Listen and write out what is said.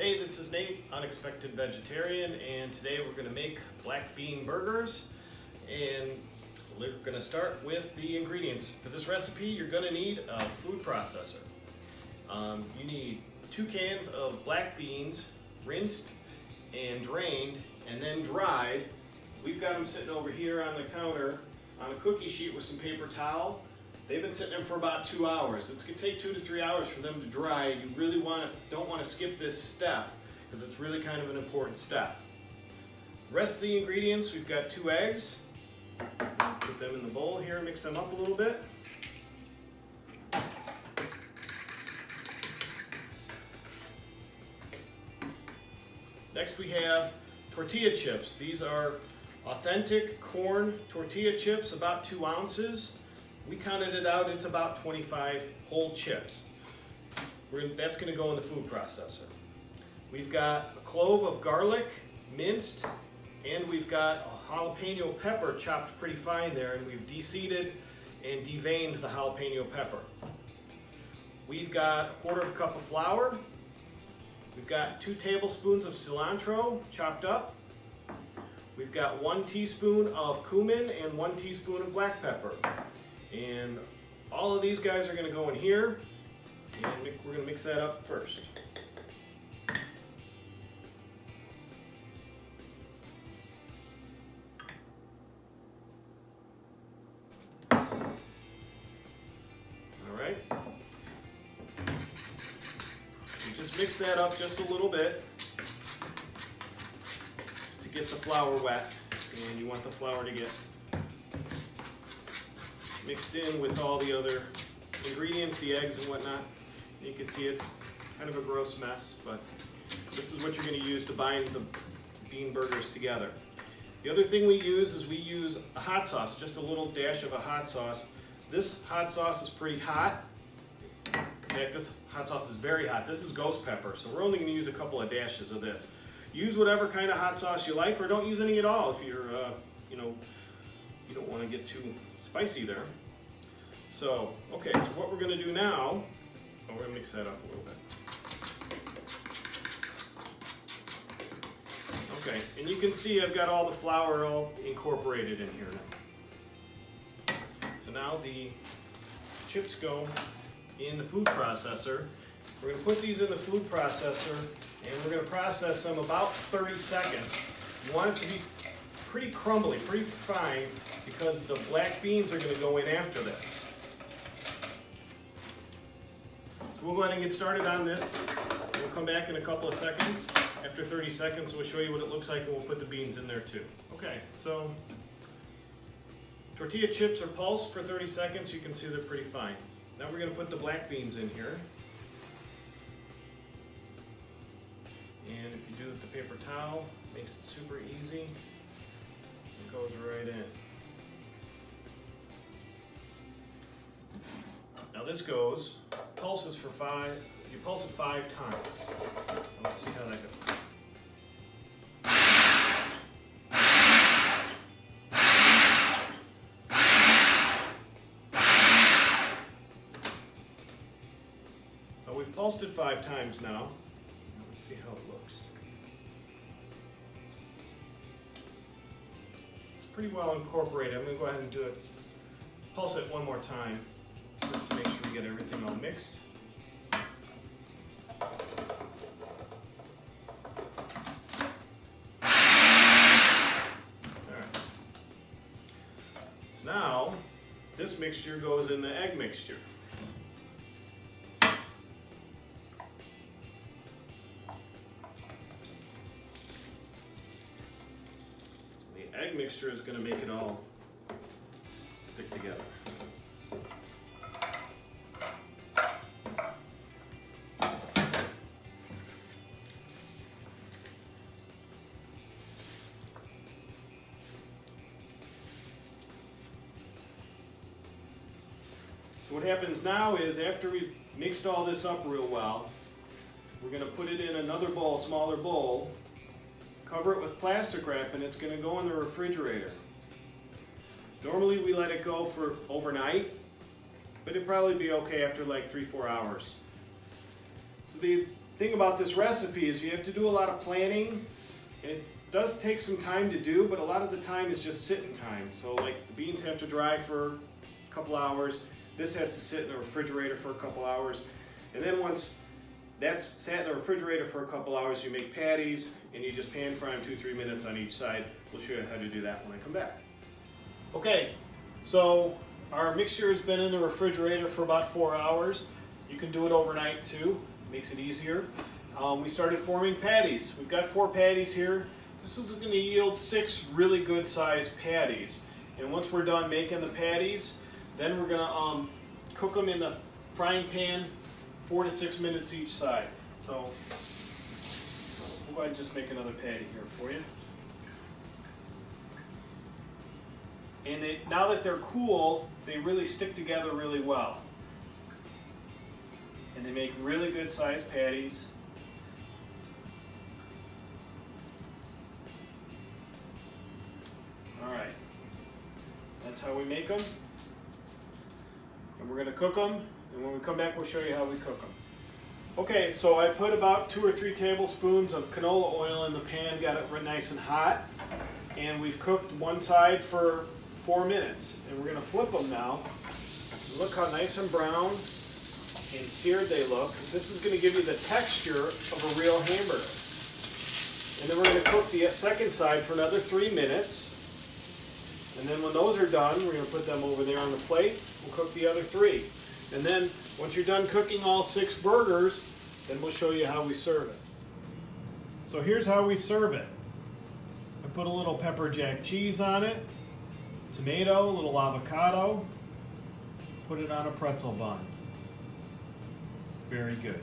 Hey, this is Nate, Unexpected Vegetarian, and today we're going to make black bean burgers. And we're going to start with the ingredients. For this recipe, you're going to need a food processor. You need 2 cans of black beans, rinsed and drained, and then dried. We've got them sitting over here on the counter on a cookie sheet with some paper towel. They've been sitting there for about 2 hours. It's going to take 2 to 3 hours for them to dry. You really don't want to skip this step because it's really kind of an important step. The rest of the ingredients, we've got 2 eggs. Put them in the bowl here, mix them up a little bit. Next we have tortilla chips. These are authentic corn tortilla chips, about 2 ounces. We counted it out, it's about 25 whole chips. That's going to go in the food processor. We've got a clove of garlic, minced, and we've got a jalapeno pepper chopped pretty fine there, and we've de-seeded and deveined the jalapeno pepper. We've got a 1/4 cup of flour. We've got 2 tablespoons of cilantro chopped up. We've got 1 teaspoon of cumin and 1 teaspoon of black pepper. And all of these guys are going to go in here, and we're going to mix that up first. All right. So just mix that up just a little bit to get the flour wet, and you want the flour to get mixed in with all the other ingredients, the eggs and whatnot. You can see it's kind of a gross mess, but this is what you're going to use to bind the bean burgers together. The other thing we use is we use a hot sauce, just a little dash of a hot sauce. This hot sauce is pretty hot. In fact, this hot sauce is very hot. This is ghost pepper, so we're only going to use a couple of dashes of this. Use whatever kind of hot sauce you like, or don't use any at all if you're, you don't want to get too spicy there. So, okay, so what we're going to do now, we're going to mix that up a little bit. Okay, and you can see I've got all the flour all incorporated in here now. So now the chips go in the food processor. We're going to put these in the food processor, and we're going to process them about 30 seconds. You want it to be pretty crumbly, pretty fine, because the black beans are going to go in after this. So we'll go ahead and get started on this. We'll come back in a couple of seconds. After 30 seconds, we'll show you what it looks like, and we'll put the beans in there too. Okay, so tortilla chips are pulsed for 30 seconds. You can see they're pretty fine. Now we're going to put the black beans in here. And if you do it with the paper towel, it makes it super easy. It goes right in. Now this pulses for 5, you pulse it 5 times. Let's see how that goes. So we've pulsed it 5 times now. Let's see how it looks. It's pretty well incorporated. I'm going to go ahead and do it. Pulse it one more time, just to make sure we get everything all mixed. Alright. So now, this mixture goes in the egg mixture. The egg mixture is going to make it all stick together. So what happens now is, after we've mixed all this up real well, we're going to put it in another bowl, smaller bowl, cover it with plastic wrap, and it's going to go in the refrigerator. Normally we let it go for overnight, but it'd probably be okay after like 3-4 hours. So thing about this recipe is you have to do a lot of planning, and it does take some time to do, but a lot of the time is just sitting time. So like the beans have to dry for a couple hours. This has to sit in the refrigerator for a couple hours. And then once that's sat in the refrigerator for a couple hours, you make patties and you just pan fry them 2-3 minutes on each side. We'll show you how to do that when I come back. Okay, so our mixture has been in the refrigerator for about 4 hours. You can do it overnight too, makes it easier. We started forming patties. We've got 4 patties here. This is going to yield 6 really good sized patties. And once we're done making the patties, then we're going to cook them in the frying pan 4 to 6 minutes each side. So we'll go ahead and just make another patty here for you. And now that they're cool, they really stick together really well. And they make really good sized patties. Alright, that's how we make them. And we're going to cook them, and when we come back we'll show you how we cook them. Okay, so I put about 2 or 3 tablespoons of canola oil in the pan, got it nice and hot, and we've cooked one side for 4 minutes. And we're going to flip them now. Look how nice and brown and seared they look. This is going to give you the texture of a real hamburger. And then we're going to cook the second side for another 3 minutes. And then when those are done, we're going to put them over there on the plate. We'll cook the other 3. And then once you're done cooking all 6 burgers, then we'll show you how we serve it. So here's how we serve it. I put a little pepper jack cheese on it, tomato, a little avocado, put it on a pretzel bun. Very good.